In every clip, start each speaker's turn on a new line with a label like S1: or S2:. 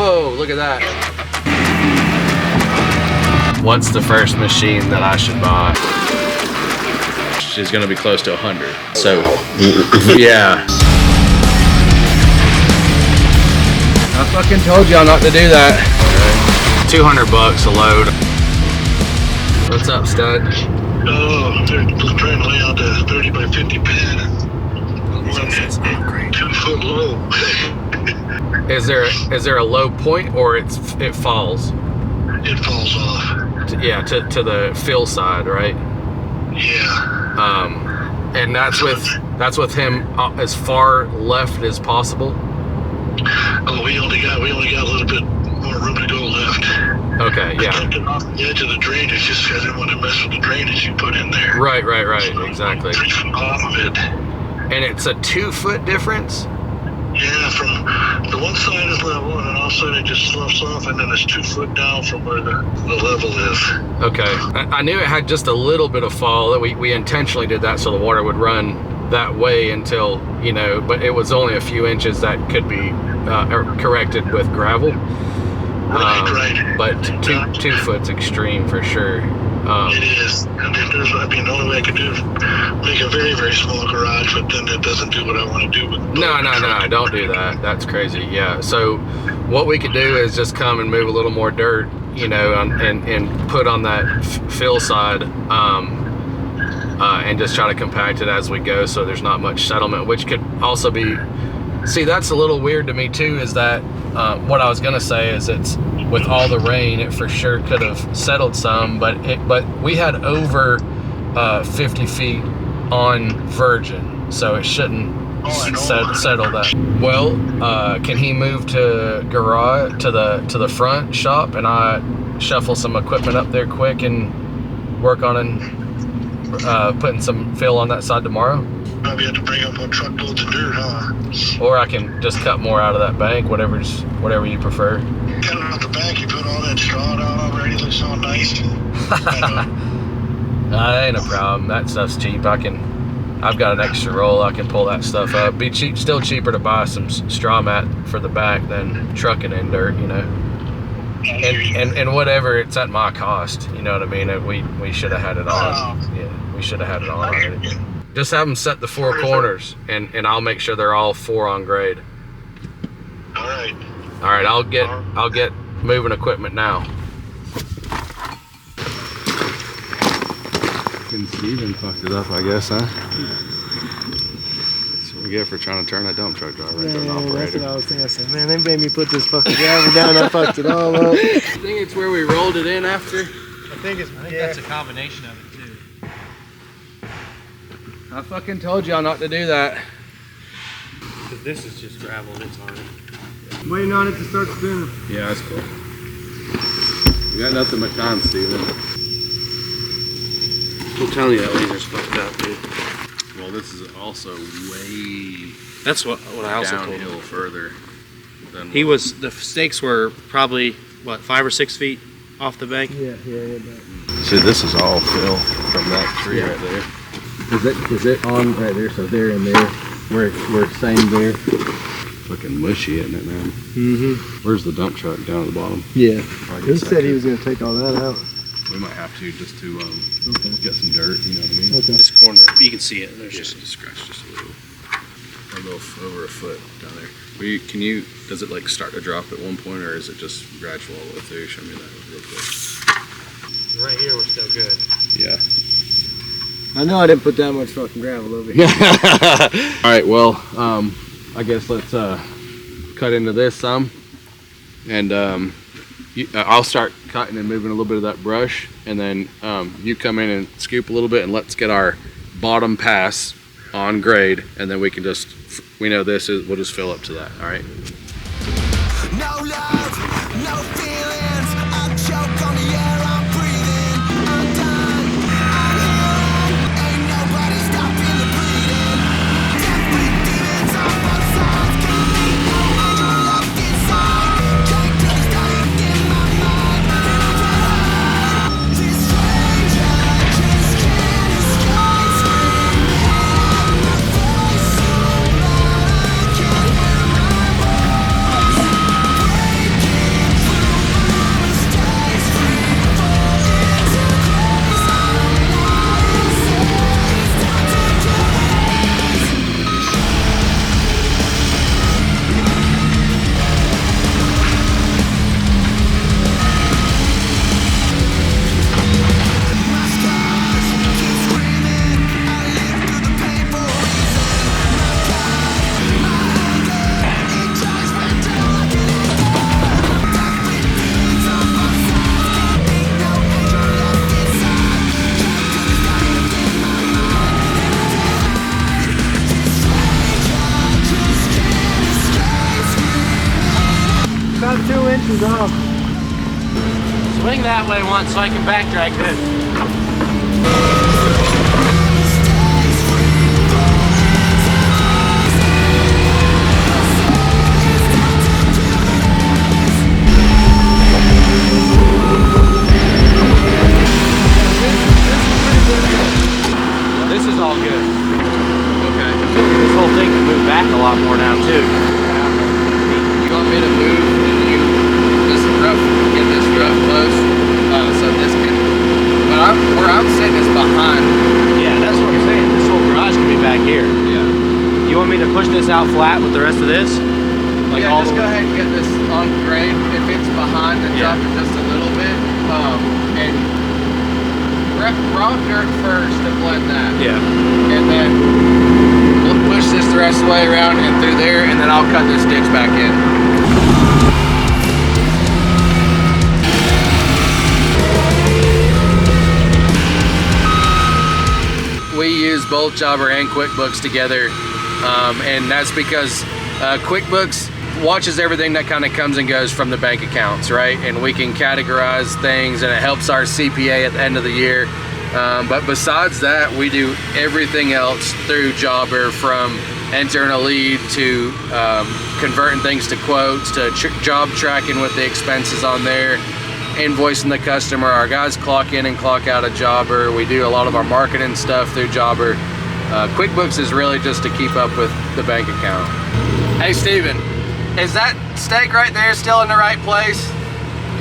S1: Whoa, look at that. What's the first machine that I should buy? She's gonna be close to 100. So, yeah. I fucking told y'all not to do that. 200 bucks a load. What's up, stud?
S2: Oh, they're trying to lay out the 30 by 50 pad and run that 2 foot low.
S1: Is there a low point or it falls?
S2: It falls off.
S1: To the fill side, right?
S2: Yeah.
S1: And that's with him as far left as possible.
S2: Oh, we only got a little bit more room to go left.
S1: Okay, yeah.
S2: I kept it off the edge of the drainage just because I didn't want to mess with the drainage you put in there.
S1: Right, exactly.
S2: 3 foot off of it.
S1: And it's a 2 foot difference?
S2: Yeah, from the one side is level and then offside it just sloughs off and then it's 2 foot down from where the level is.
S1: Okay. I knew it had just a little bit of fall. We intentionally did that so the water would run that way until, but it was only a few inches that could be corrected with gravel.
S2: Right.
S1: But 2 foot's extreme for sure.
S2: It is. And the only way I could do is make a very, very small garage, but then it doesn't do what I want to do with it.
S1: No, don't do that. That's crazy. Yeah. So what we could do is just come and move a little more dirt, and put on that fill side, and just try to compact it as we go so there's not much settlement, which could also be, see, that's a little weird to me too, is that what I was gonna say is it's with all the rain it for sure could have settled some, but we had over 50 feet on virgin, so it shouldn't settle that. Well, can he move to garage to the front shop and I shuffle some equipment up there quick and work on putting some fill on that side tomorrow?
S2: Probably have to bring up 1 truckload of dirt, huh?
S1: Or I can just cut more out of that bank, whatever you prefer.
S2: Cut it out the bank, you put all that straw down already, looks so nice.
S1: That ain't a problem. That stuff's cheap. I've got an extra roll. I can pull that stuff up. Be cheap, still cheaper to buy some straw mat for the back than trucking in dirt, And whatever, it's at my cost. You know what I mean? We should have had it on. Yeah, we should have had it on already. Just have them set the 4 corners, and I'll make sure they're all 4 on grade.
S2: All right.
S1: All right. I'll get moving equipment now. Fucking Steven fucked it up, I guess, huh? That's what we get for trying to turn that dump truck driver into an operator.
S3: That's what I was thinking. I said, man, they made me put this fucking gravel down. I fucked it all up.
S1: I think it's where we rolled it in after.
S3: I think that's a combination of it too.
S1: I fucking told y'all not to do that.
S3: Cause this is just gravel and it's hard. I'm waiting on it to start spinning.
S1: Yeah, that's cool. You got nothing but time, Steven.
S3: I'm telling you, that laser's fucked up, dude.
S1: Well, this is also way.
S3: That's what I also told him.
S1: Downhill further than
S3: the stakes were probably, 5 or 6 feet off the bank?
S1: Yeah. See, this is all fill from that tree right there. Is it on right there? So they're in there. We're same there. Fucking mushy, isn't it, man?
S3: Mm-hmm.
S1: Where's the dump truck down at the bottom?
S3: Yeah. He said he was going to take all that out.
S1: We might have to just to get some dirt. You know what I mean?
S3: Okay. This corner, you can see it. There's just
S1: scratch just a little over a foot down there. Does it like start to drop at one point, or is it just gradual all the way through? Show me that real quick.
S3: Right here, we're still good.
S1: Yeah.
S3: I know I didn't put that much fucking gravel over here.
S1: All right, well, I guess let's cut into this some, and I'll start cutting and moving a little bit of that brush, and then you come in and scoop a little bit, and let's get our bottom pass on grade, and then we can we'll just fill up to that. All right.
S4: No love, no feelings. I choke on the air I'm breathing. I'm done. I'm healing. Ain't nobody stopping the bleeding. Death with demons on both sides. Can't leave no angel left inside. Can't do this dying in my mind. This stranger just can't escape. Screaming out my voice so loud I can't hear my voice. Breaking
S3: about 2 inches off.
S5: Swing that way once so I can backtrack this. This is all good.
S1: Okay.
S5: This whole thing can move back a lot more now too.
S1: You want me to move and you just get this rough close, so this can. But where I'm sitting is behind.
S5: Yeah, that's what I'm saying. This whole garage can be back here.
S1: Yeah.
S5: You want me to push this out flat with the rest of this? Like
S1: Yeah,
S5: all
S1: just
S5: the
S1: go
S5: way?
S1: ahead and get this on grade. If it's behind, then
S5: Yeah.
S1: drop it just a little bit. And raw dirt first to blend that.
S5: Yeah.
S1: And then we'll push this the rest of the way around and through there, and then I'll cut this ditch back in. We use both Jobber and QuickBooks together, and that's because QuickBooks watches everything that kind of comes and goes from the bank accounts, right? And we can categorize things, and it helps our CPA at the end of the year. But besides that, we do everything else through Jobber, from entering a lead to converting things to quotes, to job tracking with the expenses on there, invoicing the customer. Our guys clock in and clock out of Jobber. We do a lot of our marketing stuff through Jobber. QuickBooks is really just to keep up with the bank account. Hey Steven, is that stake right there still in the right place?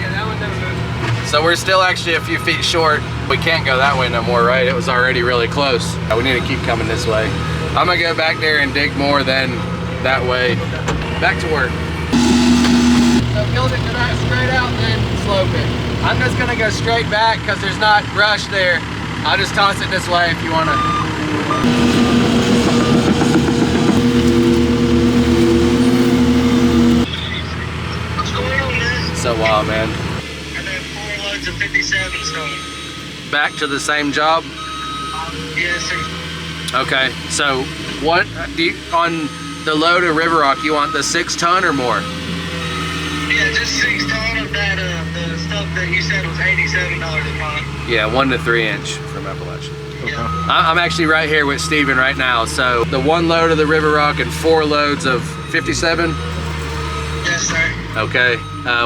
S3: Yeah, that one never moved.
S1: So we're still actually a few feet short. We can't go that way no more, right? It was already really close. We need to keep coming this way. I'm gonna go back there and dig more then that way. Back to work. So build it to that straight out, then slope it. I'm just gonna go straight back because there's not brush there. I'll just toss it this way if you wanna.
S2: What's going on, man?
S1: So wild, man.
S2: And then 4 loads of 57 stone.
S1: Back to the same job?
S2: Yes, sir.
S1: Okay, so what do you, on the load of River Rock, you want the 6 ton or more?
S2: Yeah, just 6 ton of that, the stuff that you said was $87 a ton.
S1: Yeah, 1 to 3 inch from Appalachian.
S2: Yeah.
S1: I'm actually right here with Steven right now. So the 1 load of the River Rock and 4 loads of 57?
S2: Yes, sir.
S1: Okay,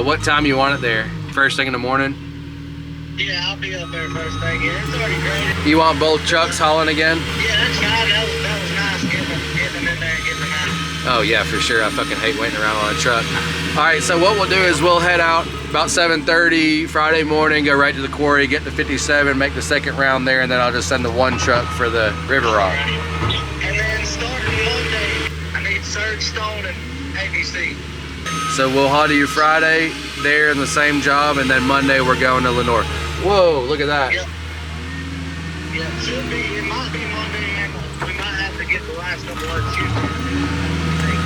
S1: what time you want it there? First thing in the morning?
S2: Yeah, I'll be up there first thing. Yeah, it's already graded.
S1: You want both trucks hauling again?
S2: Yeah, that's fine. That was nice getting in there and getting them out.
S1: Oh yeah, for sure. I fucking hate waiting around on a truck. All right, so what we'll do is we'll head out about 7:30 Friday morning, go right to the quarry, get the 57, make the second round there, and then I'll just send the 1 truck for the River Rock.
S2: And then starting Monday, I need surge stone and ABC.
S1: So we'll haul to you Friday there in the same job, and then Monday we're going to Lenore. Whoa, look at that.
S2: Yep. Yeah, should be. It might be Monday, and we might have to get the last couple of Tuesday.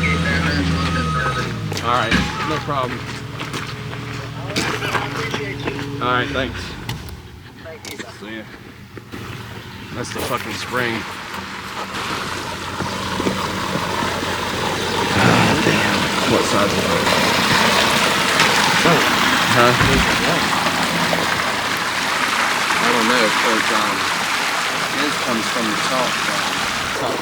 S2: Get that last Monday.
S1: All right, no problem.
S2: I appreciate you.
S1: All right, thanks.
S2: Thank you.
S1: See ya. That's the fucking spring. What size is it? Huh? I don't know, because this comes from the salt farm.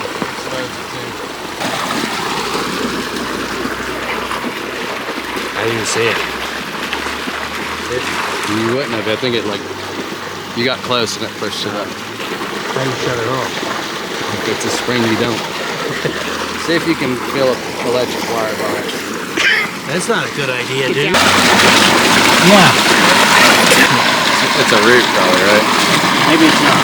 S5: I didn't even see it.
S1: You wouldn't have. I think it you got close and it pushed it up.
S5: How do you shut it off?
S1: If it's a spring, you don't. See if you can feel an electric wire on it.
S5: That's not a good idea, dude. Yeah.
S1: It's a root probably, right?
S5: Maybe it's not.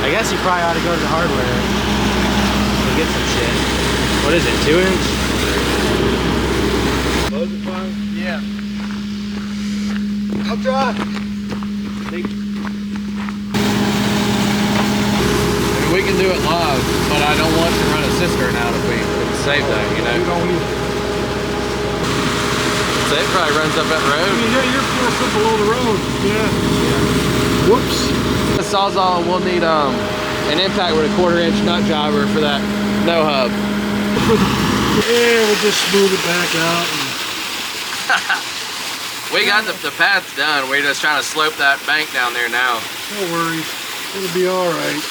S5: I guess you probably ought to go to the hardware and get some shit. What is it, 2 inch?
S3: Loads of fun.
S1: Yeah. I'll try. We can do it live, but I don't want to run a cistern out if it's safe though, you know.
S3: You don't need it.
S1: So it probably runs up that road.
S3: Yeah, you're 4 foot below the road. Yeah. Whoops.
S1: The Sawzall will need an impact with a 1/4-inch nut driver for that no hub.
S3: Yeah, we'll just smooth it back out.
S1: We got the path done. We're just trying to slope that bank down there now.
S3: No worries. It'll be all right.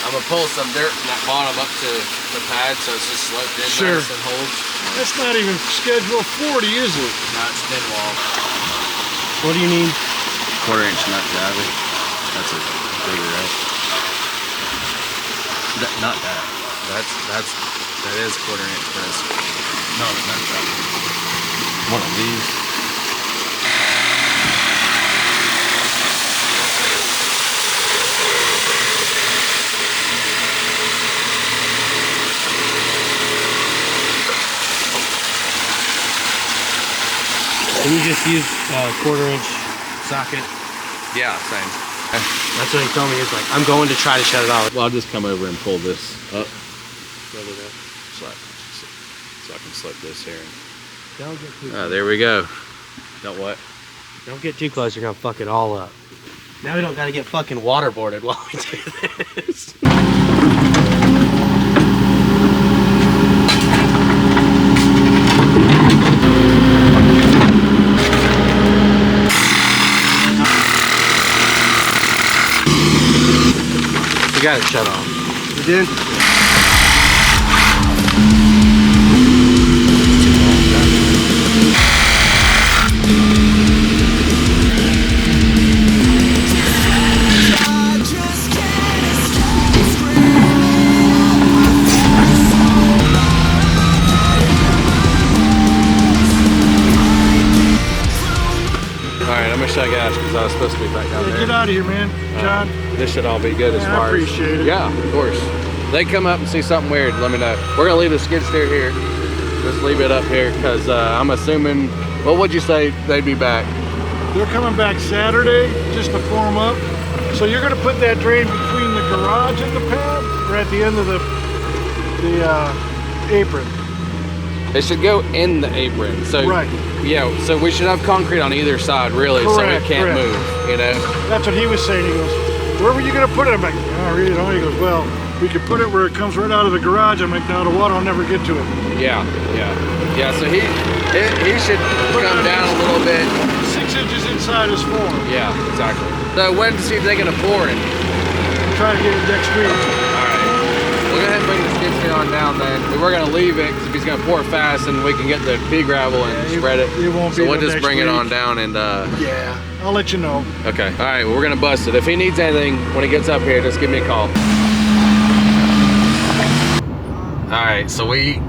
S1: I'm gonna pull some dirt from that bottom up to the pad so it's just sloped in
S3: Sure.
S1: nice and holds.
S3: That's not even schedule 40, is it?
S1: No, it's thin wall.
S3: What do you need?
S1: 1/4-inch nut driver. That's a bigger, right? Not that. That is 1/4-inch, but it's no, it's not that. One of these.
S5: Can you just use a 1/4-inch socket?
S1: Yeah, same.
S5: That's what he told me. He's like, I'm going to try to shut it off.
S1: Well, I'll just come over and pull this up. So I can slip this here.
S5: Don't get too
S1: Oh, there we go. Don't what?
S5: Don't get too close, you're gonna fuck it all up. Now we don't gotta get fucking waterboarded while we do this. You got it shut off.
S3: You did?
S4: I just can't escape screaming.
S1: Alright, I'm gonna shut gas because I was supposed to be back down
S3: Yeah,
S1: there.
S3: get out of here, man. John.
S1: This should all be good as
S3: Yeah, I
S1: far as.
S3: appreciate it.
S1: Yeah, of course. They come up and see something weird, let me know. We're gonna leave the skid steer here. Just leave it up here because I'm assuming, what would you say they'd be back?
S3: They're coming back Saturday just to form up. So you're gonna put that drain between the garage and the pad, or at the end of the apron?
S1: It should go in the apron. So
S3: Right.
S1: yeah, so we should have concrete on either side really, so
S3: Correct,
S1: it can't
S3: correct.
S1: move, you know?
S3: That's what he was saying. He goes, where were you gonna put it? I'm like, I really don't. He goes, well, we could put it where it comes right out of the garage. I'm like, no, the water will never get to it.
S1: Yeah, yeah. Yeah, so he should come down a little bit.
S3: 6 inches inside his form.
S1: Yeah, exactly. So when's he thinking of pouring?
S3: Try to get it next week.
S1: Alright. We'll go ahead and bring the skid steer on down then. We were gonna leave it because if he's gonna pour it fast and we can get the pea gravel and
S3: Yeah,
S1: spread it.
S3: it won't
S1: so
S3: be
S1: we'll
S3: till
S1: just
S3: next
S1: bring it
S3: week.
S1: on down and
S3: Yeah, I'll let you know.
S1: okay. Alright, well, we're gonna bust it. If he needs anything when he gets up here, just give me a call. Alright, so we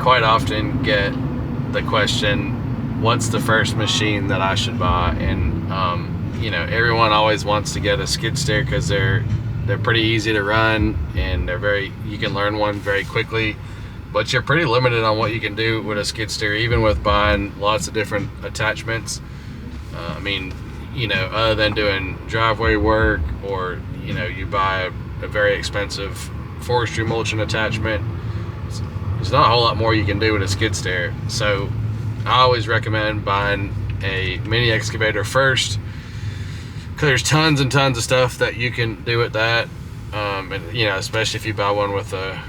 S1: quite often get the question, what's the first machine that I should buy? And you know, everyone always wants to get a skid steer because they're pretty easy to run and you can learn one very quickly, but you're pretty limited on what you can do with a skid steer, even with buying lots of different attachments. I mean, you know, other than doing driveway work, or you know, you buy a very expensive forestry mulching attachment, there's not a whole lot more you can do with a skid steer. So I always recommend buying a mini excavator first, because there's tons and tons of stuff that you can do with that. And you know, especially if you buy one with a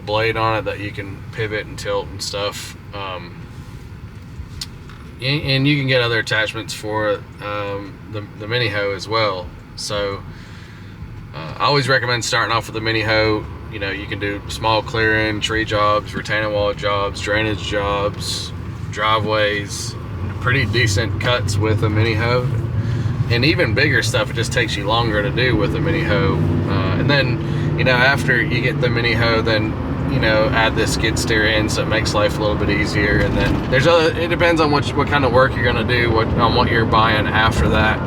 S1: blade on it that you can pivot and tilt and stuff. And you can get other attachments for the mini hoe as well. So I always recommend starting off with the mini hoe. You know, you can do small clearing, tree jobs, retaining wall jobs, drainage jobs, driveways, pretty decent cuts with a mini hoe. And even bigger stuff, it just takes you longer to do with a mini hoe. And then, you know, after you get the mini hoe, then, you know, add the skid steer in, so it makes life a little bit easier. And then it depends on what kind of work you're gonna do, on what you're buying after that.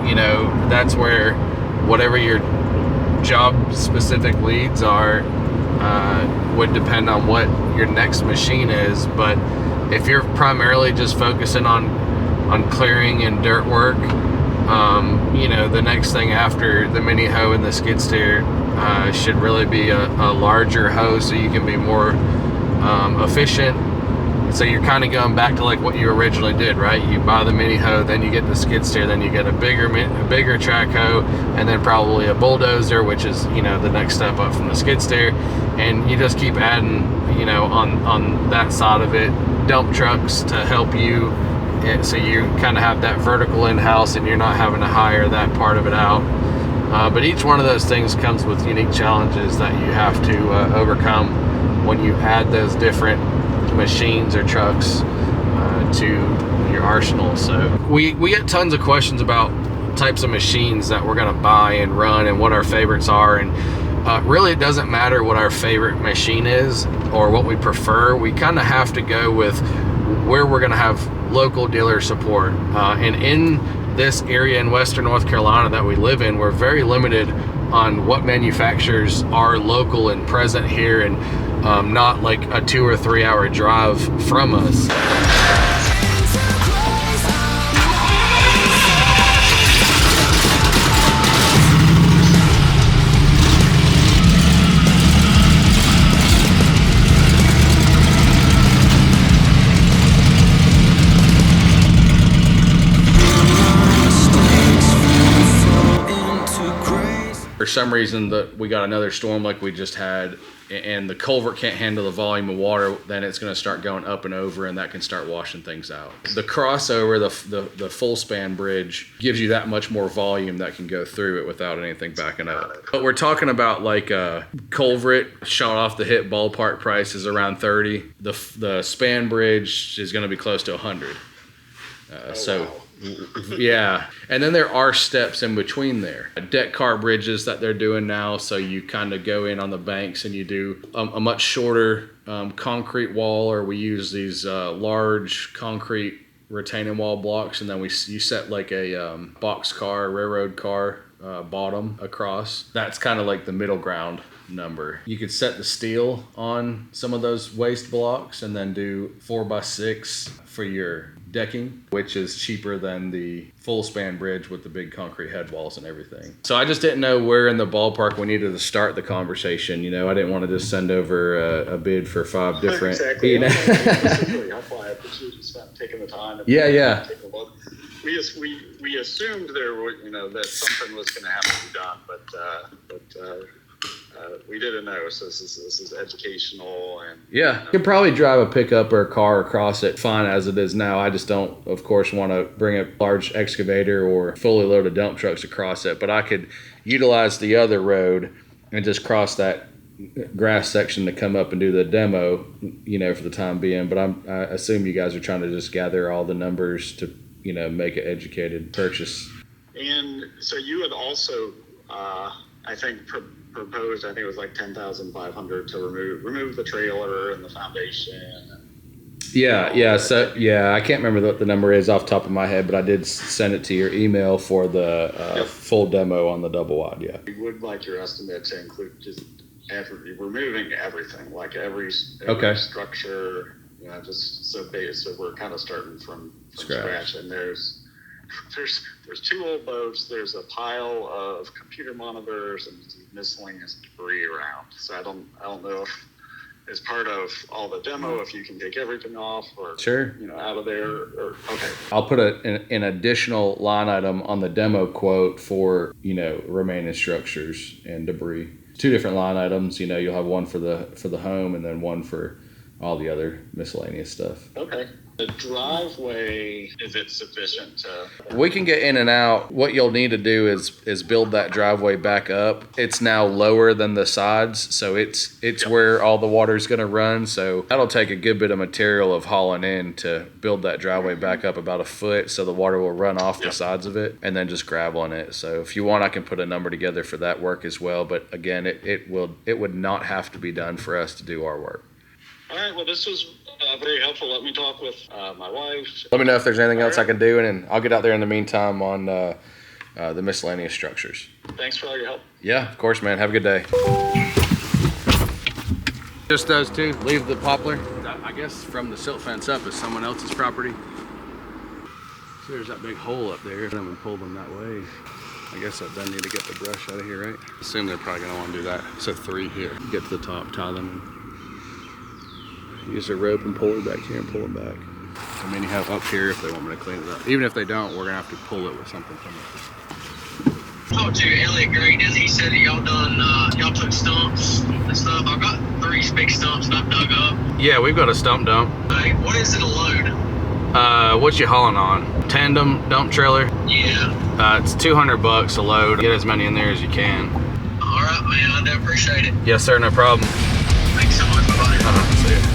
S1: You know, that's where whatever your job specific leads are would depend on what your next machine is. But if you're primarily just focusing on clearing and dirt work, you know, the next thing after the mini hoe and the skid steer should really be a larger hoe, so you can be more efficient. So you're kind of going back to like what you originally did, right? You buy the mini hoe, then you get the skid steer, then you get a bigger track hoe, and then probably a bulldozer, which is, you know, the next step up from the skid steer. And you just keep adding, you know, on that side of it, dump trucks to help you. So you kind of have that vertical in-house, and you're not having to hire that part of it out. But each one of those things comes with unique challenges that you have to overcome when you add those different machines or trucks to your arsenal. So we get tons of questions about types of machines that we're going to buy and run and what our favorites are, and really it doesn't matter what our favorite machine is or what we prefer. We kind of have to go with where we're going to have local dealer support, and in this area in Western North Carolina that we live in, we're very limited on what manufacturers are local and present here, and not like a 2 or 3 hour drive from us. For some reason we got another storm like we just had, and the culvert can't handle the volume of water, then it's going to start going up and over, and that can start washing things out. The crossover, the full span bridge, gives you that much more volume that can go through it without anything backing up. But we're talking about like a culvert shot off the hip ballpark price is around 30. The span bridge is going to be close to 100. So. Yeah, and then there are steps in between there. Deck car bridges that they're doing now, so you kind of go in on the banks and you do a much shorter concrete wall, or we use these large concrete retaining wall blocks, and then you set like a box car, railroad car bottom across. That's kind of like the middle ground number. You could set the steel on some of those waste blocks and then do 4x6 for your decking, which is cheaper than the full span bridge with the big concrete head walls and everything. So I just didn't know where in the ballpark we needed to start the conversation. You know, I didn't want to just send over a bid for 5 different.
S2: Exactly.
S1: You know?
S2: That's why I appreciate you taking the time. And
S1: Yeah.
S2: Take a look. We assumed there were, you know, that something was going to have to be done, but we didn't know. So this is educational, and
S1: Yeah, you could probably drive a pickup or a car across it fine as it is now. I just don't, of course, want to bring a large excavator or fully loaded dump trucks across it. But I could utilize the other road and just cross that grass section to come up and do the demo, you know, for the time being. But I assume you guys are trying to just gather all the numbers to, you know, make an educated purchase.
S2: And so you had also, I think, proposed, I think it was like $10,500 to remove the trailer and the foundation.
S1: Yeah. So I can't remember what the number is off the top of my head, but I did send it to your email for the full demo on the double wide. Yeah.
S2: We would like your estimate to include just removing everything, like every structure, you know, just so we're kind of starting from scratch. And there's 2 old boats, there's a pile of computer monitors and miscellaneous debris around. So I don't know if as part of all the demo, if you can take everything off or
S1: sure,
S2: you know, out of there, or okay.
S1: I'll put an additional line item on the demo quote for, you know, remaining structures and debris. 2 different line items, you know, you'll have one for the home and then one for all the other miscellaneous stuff.
S2: Okay. The driveway, is it sufficient to?
S1: We can get in and out. What you'll need to do is build that driveway back up. It's now lower than the sides, so it's where all the water's going to run. So that'll take a good bit of material of hauling in to build that driveway back up about a foot, so the water will run off the sides of it, and then just gravel in it. So if you want, I can put a number together for that work as well. But again, it would not have to be done for us to do our work.
S2: All right. Well, this was very helpful. Let me talk with my wife.
S1: Let me know if there's anything else I can do, and I'll get out there in the meantime on the miscellaneous structures.
S2: Thanks for all your help.
S1: Yeah, of course, man. Have a good day. Just those 2. Leave the poplar. I guess from the silt fence up is someone else's property. So there's that big hole up there. Then we pull them that way. I guess I then need to get the brush out of here, right? Assume they're probably gonna want to do that. So 3 here. Get to the top, tie them in. use a rope and pull it back here and pull it back. I mean, you have up here if they want me to clean it up. Even if they don't, we're gonna have to pull it with something from it.
S6: Talked to Elliot Green, he said that y'all took stumps and stuff. I've got 3 big stumps that I've dug up.
S1: Yeah, we've got a stump dump.
S6: Hey, what is it a load?
S1: What you hauling on? Tandem dump trailer?
S6: Yeah.
S1: It's $200 a load. Get as many in there as you can.
S6: All right, man. I do appreciate it.
S1: Yes, sir. No problem.
S6: Thanks so much. Bye-bye.
S1: See ya.